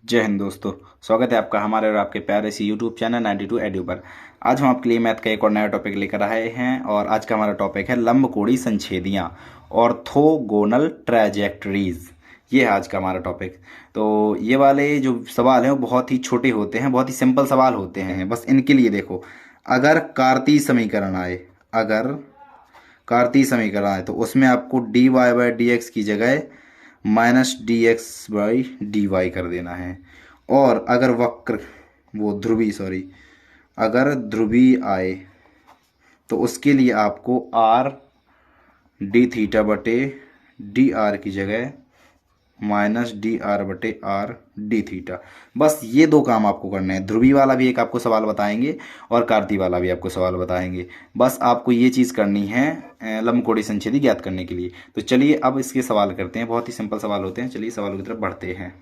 जय हिंद दोस्तों, स्वागत है आपका हमारे और आपके प्यारे सी यूट्यूब चैनल 92 एड्यू पर। आज हम आपके लिए मैथ का एक और नया टॉपिक लेकर आए हैं और आज का हमारा टॉपिक है लंबकोणीय संच्छेदियाँ, ऑर्थोगोनल ट्रैजेक्टरीज। ये है आज का हमारा टॉपिक। तो ये वाले जो सवाल हैं वो बहुत ही छोटे होते हैं, बहुत ही सिंपल सवाल होते हैं। बस इनके लिए देखो, अगर कार्तीय समीकरण आए, अगर कार्तीय समीकरण आए तो उसमें आपको dy बाई डी एक्स की जगह minus D X by D Y कर देना है। और अगर वक्र अगर ध्रुवी आए तो उसके लिए आपको आर डी थीटा बटे डी आर की जगह माइनस डी आर बटे आर डी थीटा। बस ये दो काम आपको करने हैं। ध्रुवी वाला भी एक आपको सवाल बताएंगे और कार्तीय वाला भी आपको सवाल बताएंगे। बस आपको ये चीज़ करनी है लंबकोणीय संच्छेदी ज्ञात करने के लिए। तो चलिए अब इसके सवाल करते हैं। बहुत ही सिंपल सवाल होते हैं। चलिए सवालों की तरफ बढ़ते हैं।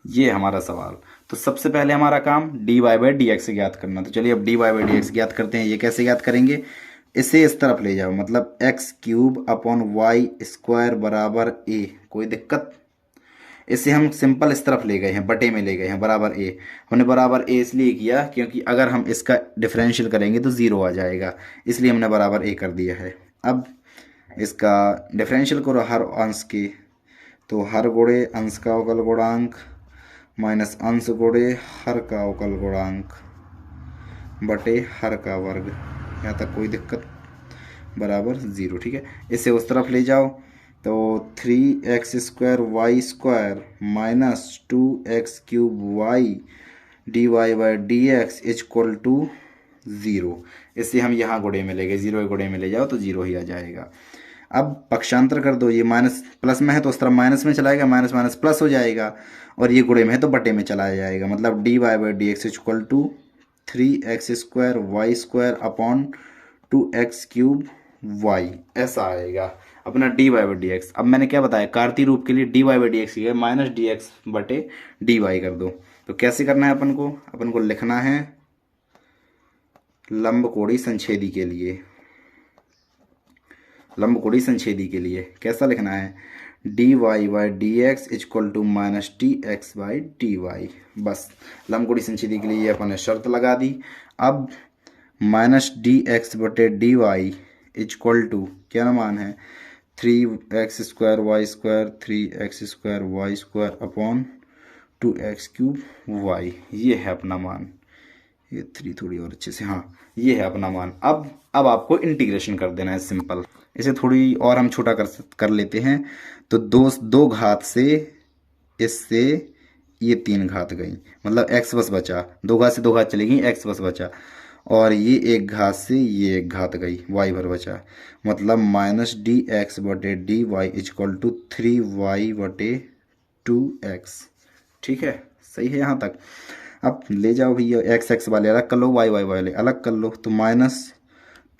ये हमारा सवाल। तो सबसे पहले हमारा काम D Y by D X ज्ञात करना। तो चलिए अब D Y by D X ज्ञात करते हैं। ये कैसे ज्ञात करेंगे, इसे इस तरफ ले जाओ, मतलब X cube upon Y square बराबर ए। कोई दिक्कत? इसे हम सिंपल इस तरफ ले गए हैं, बटे में ले गए हैं, बराबर ए। हमने बराबर ए इसलिए किया क्योंकि अगर हम इसका डिफरेंशियल करेंगे तो ज़ीरो आ जाएगा, इसलिए हमने बराबर ए कर दिया है। अब इसका डिफरेंशियल करो हर अंश के, तो हर गुणे अंश का अवकल गुणांक माइनस अंश गुणे हर का अवकल गुणांक बटे हर का वर्ग। यहाँ तक कोई दिक्कत? बराबर ज़ीरो। ठीक है, इसे उस तरफ ले जाओ तो 3x² Y square minus 2x cube Y D Y by D X equal to zero. इसे हम यहाँ गुणे में ले गए, ज़ीरो गुणे में ले जाओ तो ज़ीरो ही आ जाएगा। अब पक्षांतर कर दो, ये माइनस प्लस में है तो उस तरफ माइनस में चलाएगा, माइनस माइनस प्लस हो जाएगा, और ये गुणे में है तो बटे में चला जाएगा। मतलब D Y by D X equal to 3x² Y square upon 2x cube Y, ऐसा आएगा अपना D Y by D X. अब मैंने क्या बताया, कार्तीय रूप के लिए D Y by D X की माइनस डी एक्स बटे डी वाई कर दो। तो कैसे करना है अपन को लिखना है लंबकोणीय संच्छेदी के लिए। लंबकोणीय संच्छेदी के लिए कैसा लिखना है, D Y by D X equal to minus D X by D Y. बस लंबकोणीय संच्छेदी के लिए अपन ने शर्त लगा दी। अब माइनस डी एक्स बटे डी वाई इजक्वल टू क्या मान है, 3x² Y square 3x² Y square upon 2x cube Y. ये है अपना मान। ये 3 थोड़ी और अच्छे से, हाँ ये है अपना मान। अब आपको इंटीग्रेशन कर देना है सिंपल। इसे थोड़ी और हम छोटा कर लेते हैं। तो दो घात से इससे ये 3 घात गई, मतलब x बस बचा। 2 घात से 2 घात चली गई, x बस बचा। और ये 1 घात से ये 1 घात गई, y भर बचा। मतलब माइनस डी एक्स बटे D Y equal to 3y बटे 2x। ठीक है, सही है यहाँ तक। अब ले जाओ भैया, x वाले अलग कर लो, y वाले अलग कर लो। तो minus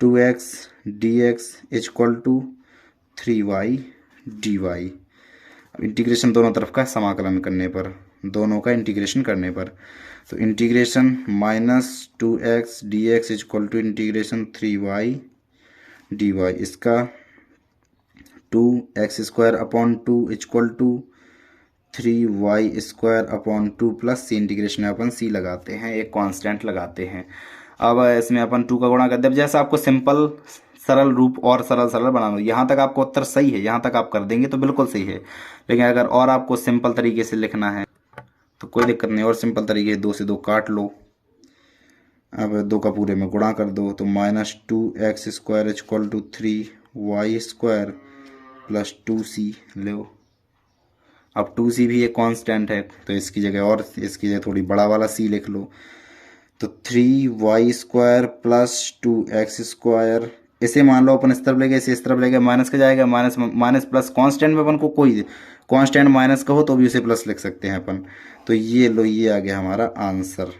2x D X equal to 3y D Y. अब इंटीग्रेशन दोनों तरफ का समाकलन करने पर, दोनों का इंटीग्रेशन करने पर, तो integration minus 2x D X equal to integration 3y D Y. इसका 2x² upon 2 equal to 3y² upon 2 plus C. Integration में अपन सी लगाते हैं, एक कांस्टेंट लगाते हैं। अब इसमें अपन 2 का गुणा कर दे। जैसा आपको सिंपल सरल रूप और सरल बनाना, यहाँ तक आपको उत्तर सही है, यहाँ तक आप कर देंगे तो बिल्कुल सही है। लेकिन अगर और आपको सिंपल तरीके से लिखना है तो कोई दिक्कत नहीं, और सिंपल तरीके से 2 से 2 काट लो। अब 2 का पूरे में गुणा कर दो, तो minus 2x² equal to 3y² plus 2c लो। अब 2c भी एक कांस्टेंट है तो इसकी जगह थोड़ी बड़ा वाला c लिख लो। तो 3y² प्लस 2x²। इसे मान लो अपन इस तरफ ले गए, इसे इस तरफ ले गए, माइनस का जाएगा, माइनस माइनस प्लस। कांस्टेंट में अपन को कोई कांस्टेंट माइनस का हो तो भी उसे प्लस लिख सकते हैं अपन। तो ये लो, ये आ गया हमारा आंसर।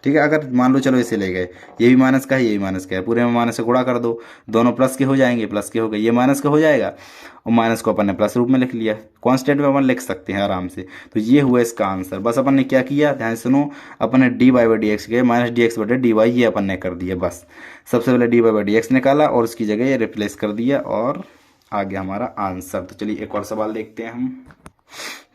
ठीक है, अगर मान लो चलो इसे ले गए, ये भी माइनस का है, ये भी माइनस का है, पूरे में माइनस से गुणा कर दो, दोनों प्लस के हो जाएंगे, प्लस के हो गए, ये माइनस का हो जाएगा और माइनस को अपन ने प्लस रूप में लिख लिया। कांस्टेंट में अपन लिख सकते हैं आराम से। तो ये हुआ इसका आंसर। बस अपन ने क्या किया, ध्यान से सुनो, अपन ने D Y by D X के माइनस डी एक्स बटे डी वाई ये अपन ने कर दिया। बस सबसे पहले D Y by D X निकाला और उसकी जगह ये रिप्लेस कर दिया और आ गया हमारा आंसर। तो चलिए एक और सवाल देखते हैं हम।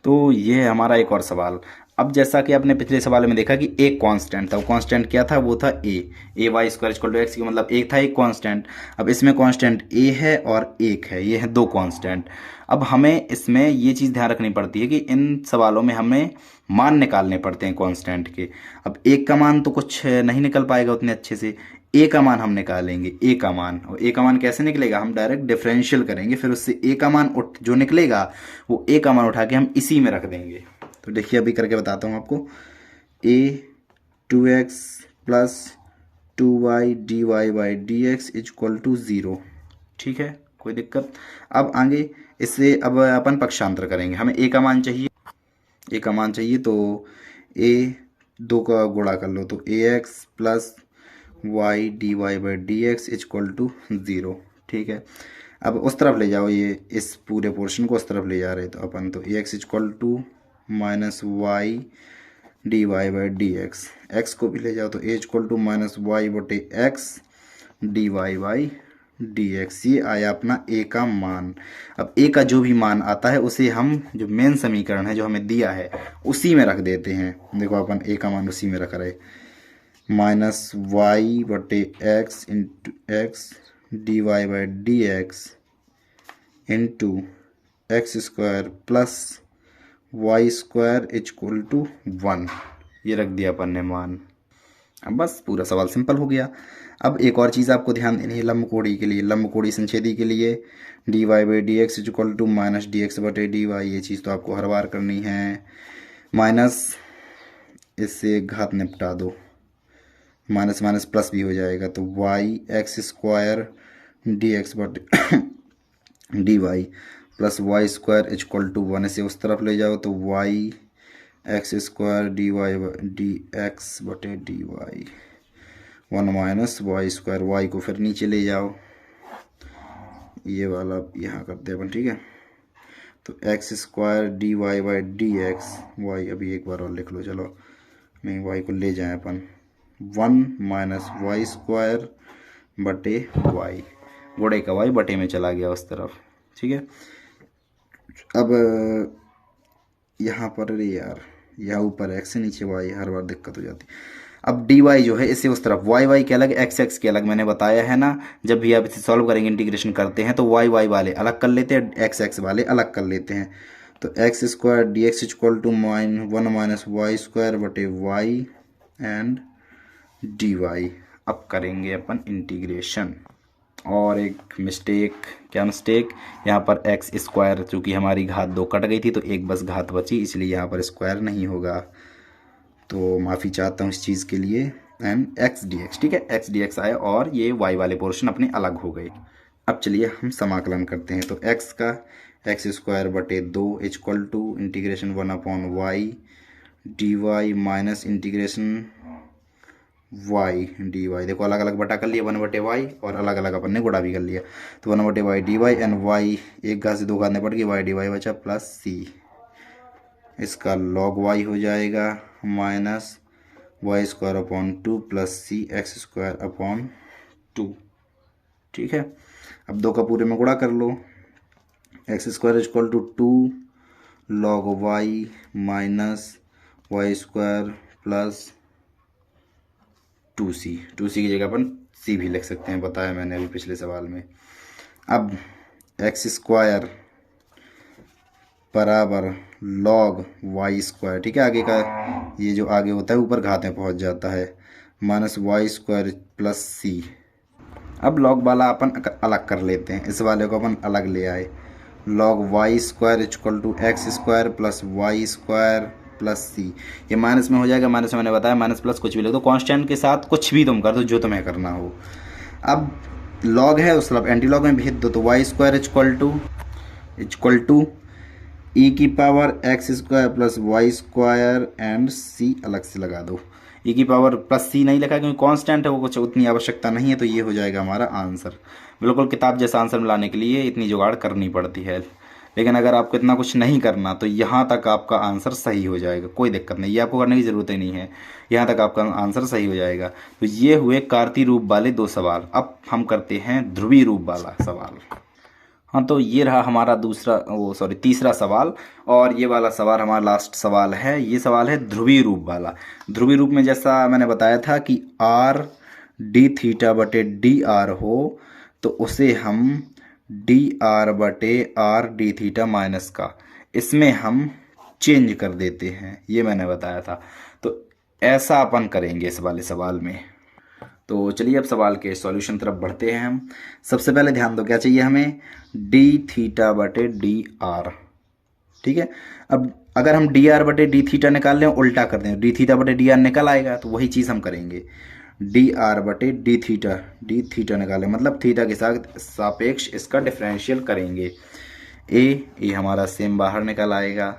तो ये है हमारा एक और सवाल। अब जैसा कि आपने पिछले सवाल में देखा कि एक कांस्टेंट था, वो कांस्टेंट क्या था, वो था A Y square equal to X, की मतलब एक था एक कांस्टेंट। अब इसमें कांस्टेंट ए है और एक है, ये है दो कांस्टेंट। अब हमें इसमें ये चीज़ ध्यान रखनी पड़ती है कि इन सवालों में हमें मान निकालने पड़ते हैं कांस्टेंट के। अब एक का मान तो कुछ नहीं निकल पाएगा उतने अच्छे से, ए का मान हम निकालेंगे। ए का मान, और ए का मान कैसे निकलेगा, हम डायरेक्ट डिफरेंशियल करेंगे, फिर उससे ए का मान उठ जो निकलेगा वो ए का मान उठा के हम इसी में रख देंगे। तो देखिए अभी करके बताता हूँ आपको। A 2x plus 2y dy by D X equal to 0। ठीक है, कोई दिक्कत। अब आगे इससे अब अपन पक्षांतर करेंगे। हमें ए का मान चाहिए, ए का मान चाहिए, तो ए दो का गुणा कर लो, तो A X plus Y D Y by D X equal to 0। ठीक है, अब उस तरफ ले जाओ, ये इस पूरे पोर्शन को उस तरफ ले जा रहे तो अपन, तो A X equal to minus Y D Y by D X, X को भी ले जाओ तो A is equal to minus Y बटे X D Y by D X. ये आया अपना ए का मान। अब ए का जो भी मान आता है उसे हम जो मेन समीकरण है जो हमें दिया है उसी में रख देते हैं। देखो अपन ए का मान उसी में रख रहे, माइनस वाई बटे X into X D Y by D X into X square plus Y square equal to 1। ये रख दिया अपन ने मान। अब बस पूरा सवाल सिंपल हो गया। अब एक और चीज़ आपको ध्यान देनी है लंबकोड़ी के लिए, लंबकोड़ी संच्छेदी के लिए D Y by D X equal to minus D X बटे डी वाई। ये चीज़ तो आपको हर बार करनी है। माइनस इससे एक घात निपटा दो, माइनस माइनस प्लस भी हो जाएगा, तो Y X square D X बटे D Y plus Y square equal to 1। इसे उस तरफ ले जाओ तो Y X square D Y D X बटे D Y 1 minus Y square, Y को फिर नीचे ले जाओ, ये वाला यहाँ करते हैं अपन। ठीक है, तो X square D Y by D X, Y अभी एक बार और लिख लो, चलो नहीं वाई को ले जाएं अपन, 1 माइनस वाई स्क्वायर बटे वाई, गुणे का वाई बटे में चला गया उस तरफ। ठीक है, अब यहाँ पर अरे यार यहाँ ऊपर एक्स से नीचे वाई, हर बार दिक्कत हो जाती। अब डी वाई जो है इसे उस तरफ, वाई वाई के अलग एक्स एक्स के अलग, मैंने बताया है ना जब भी आप इसे सॉल्व करेंगे इंटीग्रेशन करते हैं तो वाई वाई वाले अलग कर लेते हैं, एक्स एक्स वाले अलग कर लेते हैं। तो X square D X equal to 1 minus Y square बटे वाई एंड डी वाई। अब करेंगे अपन इंटीग्रेशन। और एक मिस्टेक, क्या मिस्टेक, यहाँ पर एक्स स्क्वायर चूँकि हमारी घात 2 कट गई थी तो एक बस घात बची, इसलिए यहाँ पर स्क्वायर नहीं होगा, तो माफ़ी चाहता हूँ इस चीज़ के लिए। एंड एक्स डी एक्स, ठीक है, एक्स डी एक्स आया और ये वाई वाले पोर्शन अपने अलग हो गए। अब चलिए हम समाकलन करते हैं। तो एक्स का एक्स स्क्वायर बटे 2 equal to integration 1 upon Y D Y minus integration Y D Y. देखो अलग अलग बटा कर लिया 1 बटे वाई और अलग अलग अपन ने गुणा भी कर लिया, तो 1 बटे Y D Y and Y एक घात से 2 घातने पड़ गई, वाई डी वाई बचा प्लस सी, इसका लॉग वाई हो जाएगा minus Y square upon 2 plus C X square upon 2। ठीक है, अब 2 का पूरे में गुणा कर लो, X square equal to 2 log Y minus Y square plus 2c, 2c की जगह अपन c भी लिख सकते हैं, बताया मैंने अभी पिछले सवाल में। अब एक्स स्क्वायर बराबर लॉग वाई स्क्वायर, ठीक है, आगे का ये जो आगे होता है ऊपर घात में पहुंच जाता है, माइनस वाई स्क्वायर प्लस सी। अब लॉग वाला अपन अलग कर लेते हैं, इस वाले को अपन अलग ले आए, log Y square equal to X square plus Y square plus C. ये माइनस में हो जाएगा, माइनस में मैंने बताया माइनस प्लस कुछ भी लिख दो, कांस्टेंट के साथ कुछ भी तुम कर दो जो तुम्हें करना हो। अब लॉग है उस एंटी लॉग में भेज दो, तो Y square equal to E की power X square plus Y square and C अलग से लगा दो। ई की पावर प्लस सी नहीं लिखा क्योंकि कांस्टेंट है, वो कुछ उतनी आवश्यकता नहीं है, तो ये हो जाएगा हमारा आंसर। बिल्कुल किताब जैसा आंसर मिलाने के लिए इतनी जुगाड़ करनी पड़ती है, लेकिन अगर आपको इतना कुछ नहीं करना तो यहाँ तक आपका आंसर सही हो जाएगा, कोई दिक्कत नहीं, ये आपको करने की ज़रूरत ही नहीं है, यहाँ तक आपका आंसर सही हो जाएगा। तो ये हुए कार्तीय रूप वाले 2 सवाल। अब हम करते हैं ध्रुवीय रूप वाला सवाल। हाँ, तो ये रहा हमारा तीसरा सवाल। और ये वाला सवाल हमारा लास्ट सवाल है। ये सवाल है ध्रुवीय रूप वाला। ध्रुवीय रूप में जैसा मैंने बताया था कि आर डी थीटा बटे डी आर हो, तो उसे हम डी आर बटे आर डी थीटा माइनस का इसमें हम चेंज कर देते हैं, ये मैंने बताया था। तो ऐसा अपन करेंगे इस वाले सवाल में। तो चलिए अब सवाल के सॉल्यूशन तरफ बढ़ते हैं हम। सबसे पहले ध्यान दो क्या चाहिए हमें, डी थीटा बटे डी आर। ठीक है, अब अगर हम डी आर बटे डी थीटा निकाल लें, उल्टा कर दें, डी थीटा बटे डी आर निकल आएगा, तो वही चीज़ हम करेंगे। डी आर बटे डी थीटा निकालें, मतलब थीटा के साथ सापेक्ष इसका डिफरेंशियल करेंगे। ए हमारा सेम बाहर निकल आएगा।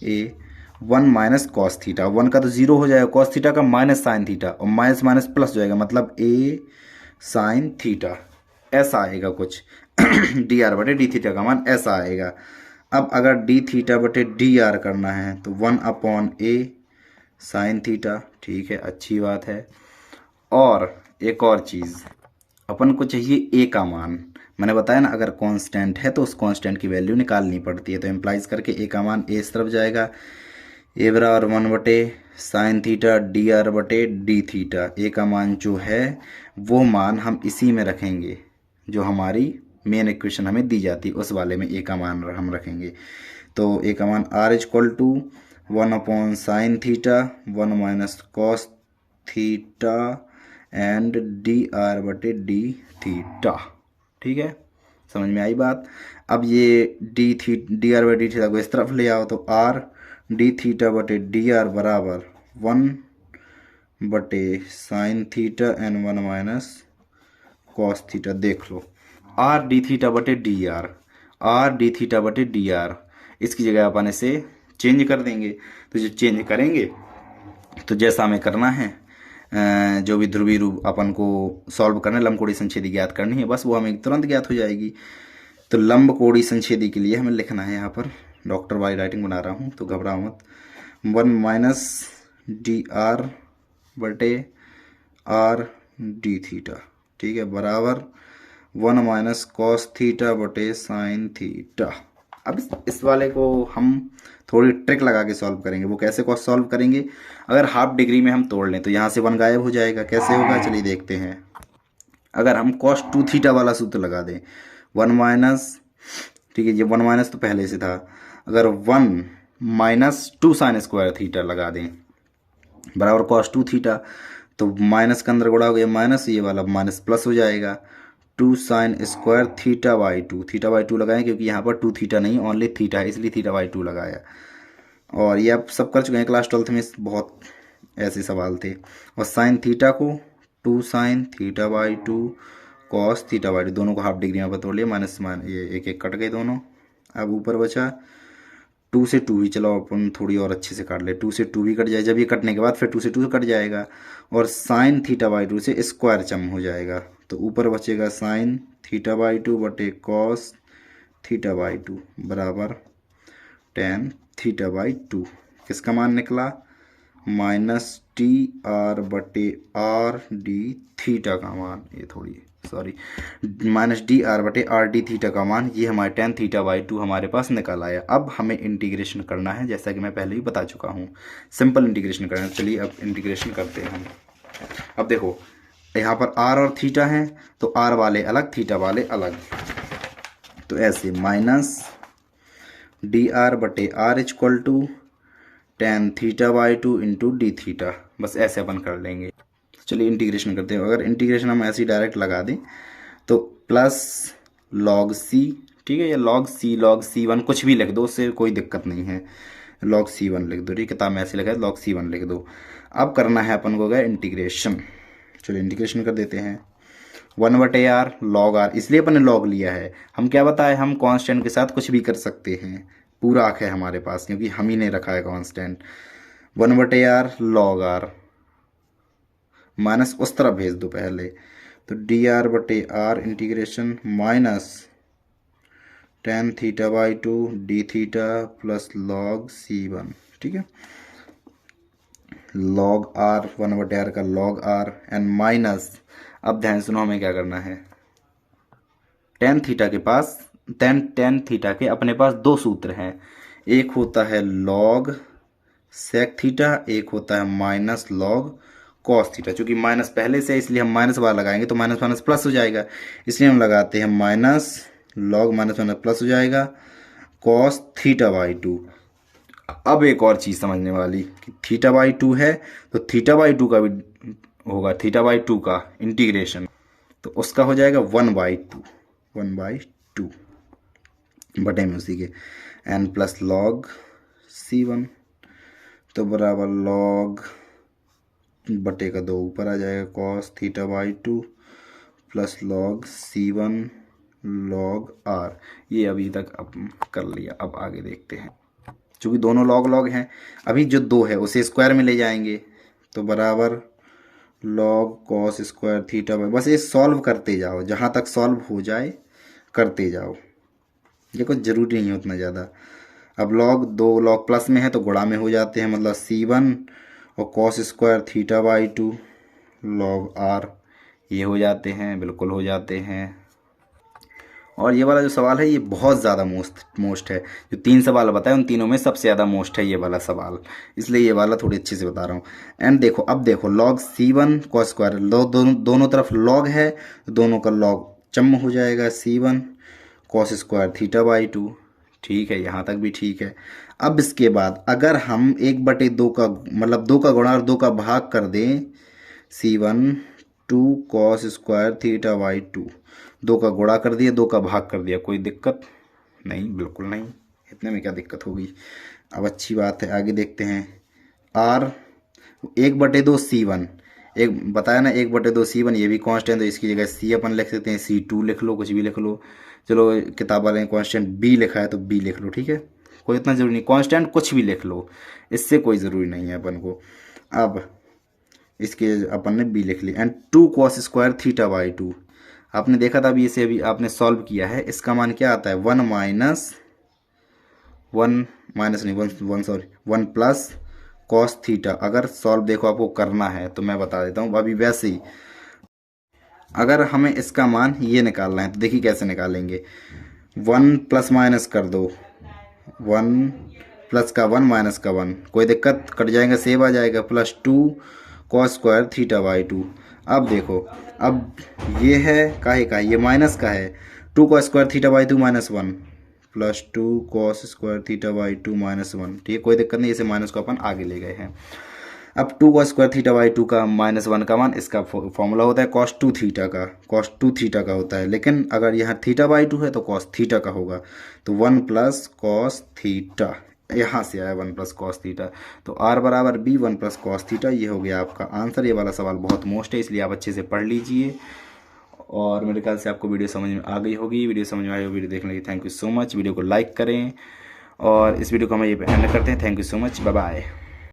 ए 1 माइनस कॉस थीटा, 1 का तो 0 हो जाएगा, कॉस थीटा का माइनस साइन थीटा, और माइनस माइनस प्लस हो जाएगा, मतलब ए साइन थीटा, ऐसा आएगा कुछ। डी आर बटे डी थीटा का मान ऐसा आएगा। अब अगर डी थीटा बटे डी आर करना है तो 1 अपॉन ए साइन थीटा। ठीक है, अच्छी बात है। और एक और चीज़ अपन को चाहिए ए का मान। मैंने बताया ना, अगर कांस्टेंट है तो उस कांस्टेंट की वैल्यू निकालनी पड़ती है, तो एम्प्लाइज करके ए का मान ए इस तरफ जाएगा। ए बराबर 1 बटे साइन थीटा डी आर बटे डी थीटा। ए का मान जो है वो मान हम इसी में रखेंगे, जो हमारी मेन इक्वेशन हमें दी जाती है उस वाले में ए का मान हम रखेंगे। तो ए का मान r equal to 1 upon sine theta 1 minus cos theta and d are बटे डी थीटा। ठीक है, समझ में आई बात। अब ये डी आर बटे डी थीटा को इस तरफ ले आओ, तो आर डी थीटा बटे डी आर बराबर 1 बटे sine theta and 1 minus cos theta. देख लो, आर डी थीटा बटे d r, r d theta बटे डी आर, इसकी जगह अपन इसे चेंज कर देंगे। तो जो चेंज करेंगे तो जैसा हमें करना है, जो भी ध्रुवीय रूप अपन को सॉल्व करना है, लंब कोणीय संच्छेदी ज्ञात करनी है, बस वो हमें तुरंत ज्ञात हो जाएगी। तो लंब कोणीय संच्छेदी के लिए हमें लिखना है, यहाँ पर डॉक्टर वाई राइटिंग बना रहा हूँ तो घबराओ मत। 1 माइनस डी आर बटे आर डी थीटा, ठीक है, बराबर 1 माइनस कॉस थीटा बटे साइन थीटा। अब इस वाले को हम थोड़ी ट्रिक लगा के सॉल्व करेंगे। वो कैसे को सॉल्व करेंगे, अगर हाफ डिग्री में हम तोड़ लें तो यहाँ से 1 गायब हो जाएगा। कैसे होगा, चलिए देखते हैं। अगर हम कॉस 2 थीटा वाला सूत्र लगा दें, 1 माइनस, ठीक है, ये 1 माइनस तो पहले से था, अगर 1 माइनस 2 साइन स्क्वायर थीटा लगा दें बराबर कॉस 2 थीटा, तो माइनस के अंदर गुणा हो गया माइनस, ये वाला माइनस प्लस हो जाएगा। 2 sine square theta by 2, theta by 2 लगाएं क्योंकि यहाँ पर 2 थीटा नहीं ओनली थीटा है, इसलिए थीटा बाई 2 लगाया। और ये आप सब कर चुके हैं, क्लास 12th में बहुत ऐसे सवाल थे। और साइन थीटा को 2 sine theta by 2 cos theta by 2, दोनों को हाफ डिग्री में तोड़ लिया, माइनस ये एक एक कट गए दोनों। अब ऊपर बचा 2 से 2 ही, चलो अपन थोड़ी और अच्छे से काट ले, 2 से 2 भी कट जाए, जब ये कटने के बाद फिर 2 से 2 कट जाएगा, और साइन थीटा बाई 2 से स्क्वायर जम हो जाएगा, तो ऊपर बचेगा साइन थीटा बाई 2 बटे कॉस थीटा बाई 2 बराबर टेन थीटा बाई 2। किसका मान निकला, माइनस टी आर बटे आर डी थीटा का मान, ये थोड़ी सॉरी माइनस डी आर बटे आर डी थीटा का मान, ये हमारे टेन थीटा बाई 2 हमारे पास निकल आया। अब हमें इंटीग्रेशन करना है, जैसा कि मैं पहले ही बता चुका हूँ, सिंपल इंटीग्रेशन करना है। चलिए अब इंटीग्रेशन करते हैं हम। अब देखो यहाँ पर आर और थीटा हैं, तो आर वाले अलग थीटा वाले अलग, तो ऐसे माइनस डी आर बटे r equal to tan theta by 2 into d theta, बस ऐसे अपन कर लेंगे। चलिए इंटीग्रेशन करते हैं। अगर इंटीग्रेशन हम ऐसे ही डायरेक्ट लगा दें तो प्लस लॉग सी, ठीक है, या लॉग सी 1 कुछ भी लिख दो, उससे कोई दिक्कत नहीं है, लॉग सी 1 लिख दो, ठीक है, किताब में ऐसे लिखा है लॉग सी 1 लिख दो। अब करना है अपन को गया इंटीग्रेशन, चलिए इंटीग्रेशन कर देते हैं। 1 बटे आर लॉग आर, इसलिए अपन ने लॉग लिया है, हम क्या बताए, हम कांस्टेंट के साथ कुछ भी कर सकते हैं, पूरा आँख है हमारे पास क्योंकि हम ही ने रखा है कांस्टेंट। 1 बटे आर लॉग आर, माइनस उस तरफ भेज दो पहले, तो डी आर बटे R integration minus ten theta by 2 D theta plus log C 1, ठीक है, लॉग आर 1 बटे आर का लॉग आर एंड माइनस, अब ध्यान सुनो हमें क्या करना है, टेन थीटा के पास टेन थीटा के अपने पास दो सूत्र हैं, एक होता है लॉग सेक थीटा, एक होता है माइनस लॉग कॉस थीटा। चूंकि माइनस पहले से है इसलिए हम माइनस बार लगाएंगे तो माइनस माइनस प्लस हो जाएगा, इसलिए हम लगाते हैं minus log minus minus plus हो जाएगा कॉस थीटा बाई टू। अब एक और चीज़ समझने वाली कि थीटा बाई टू है तो थीटा बाई टू का भी होगा, थीटा बाई टू का इंटीग्रेशन तो उसका हो जाएगा 1/2 बटे में उसी के n प्लस लॉग c1 तो बराबर लॉग बटे का 2 ऊपर आ जाएगा cos theta by two plus log c1 log r। ये अभी तक अब कर लिया। अब आगे देखते हैं, चूँकि दोनों लॉग लॉग हैं, अभी जो 2 है उसे स्क्वायर में ले जाएंगे तो बराबर log cos square theta by, बस ये सॉल्व करते जाओ, जहाँ तक सॉल्व हो जाए करते जाओ, ये कुछ ज़रूरी नहीं उतना ज़्यादा। अब लॉग 2 लॉग प्लस में है तो गुणा में हो जाते हैं, मतलब c1 और cos square theta by two log r, ये हो जाते हैं, बिल्कुल हो जाते हैं। और ये वाला जो सवाल है ये बहुत ज़्यादा मोस्ट है, जो 3 सवाल बताए उन तीनों में सबसे ज़्यादा मोस्ट है ये वाला सवाल, इसलिए ये वाला थोड़ी अच्छे से बता रहा हूँ। एंड देखो, अब देखो लॉग c1 कॉस स्क्वायर दोनों तरफ लॉग है, दोनों का लॉग चम हो जाएगा c1 cos square theta by two. ठीक है, यहाँ तक भी ठीक है। अब इसके बाद अगर हम 1/2 का मतलब 2 का गुणा और 2 का भाग कर दें c1 2 cos square theta by two, 2 का गुणा कर दिया 2 का भाग कर दिया, कोई दिक्कत नहीं, बिल्कुल नहीं, इतने में क्या दिक्कत होगी। अब अच्छी बात है, आगे देखते हैं। r 1/2 c1, एक बताया ना 1/2 c1, ये भी कांस्टेंट, तो इसकी जगह c अपन लिख सकते हैं, c2 लिख लो, कुछ भी लिख लो। चलो किताब वाले ने कांस्टेंट b लिखा है तो b लिख लो, ठीक है, कोई इतना ज़रूरी नहीं, कांस्टेंट कुछ भी लिख लो, इससे कोई ज़रूरी नहीं है अपन को। अब इसके अपन ने b लिख लिया and 2 cos square theta by two, आपने देखा था अभी, इसे अभी आपने सॉल्व किया है, इसका मान क्या आता है 1 प्लस कॉस थीटा। अगर सॉल्व देखो आपको करना है तो मैं बता देता हूँ अभी, वैसे ही अगर हमें इसका मान ये निकालना है तो देखिए कैसे निकालेंगे, 1 प्लस माइनस कर दो, 1 प्लस का 1 माइनस का 1, कोई दिक्कत, कट जाएगा, सेव आ जाएगा, plus 2 cos square theta by two. अब देखो, अब ये है काहे का, ये माइनस का है, 2 cos square theta by two minus 1 plus 2 cos square theta by two minus 1, ठीक है, कोई दिक्कत नहीं, इसे माइनस को अपन आगे ले गए हैं। अब 2 cos square theta by two का माइनस 1 का मान, इसका फॉर्मूला होता है कॉस 2 थीटा का, कॉस 2 थीटा का होता है, लेकिन अगर यहाँ थीटा बाई टू है तो कॉस थीटा का होगा, तो 1 प्लस कॉस थीटा, यहाँ से आया 1 प्लस कॉस थीटा, तो r बराबर b 1 प्लस कॉस थीटा, ये हो गया आपका आंसर। ये वाला सवाल बहुत मोस्ट है, इसलिए आप अच्छे से पढ़ लीजिए, और मेरे ख्याल से आपको वीडियो समझ में आ गई होगी। वीडियो समझ में आई हो, वीडियो देखने के लिए thank you so much. Video को लाइक करें और इस वीडियो को हम ये एंड करते हैं। Thank you so much, bye bye.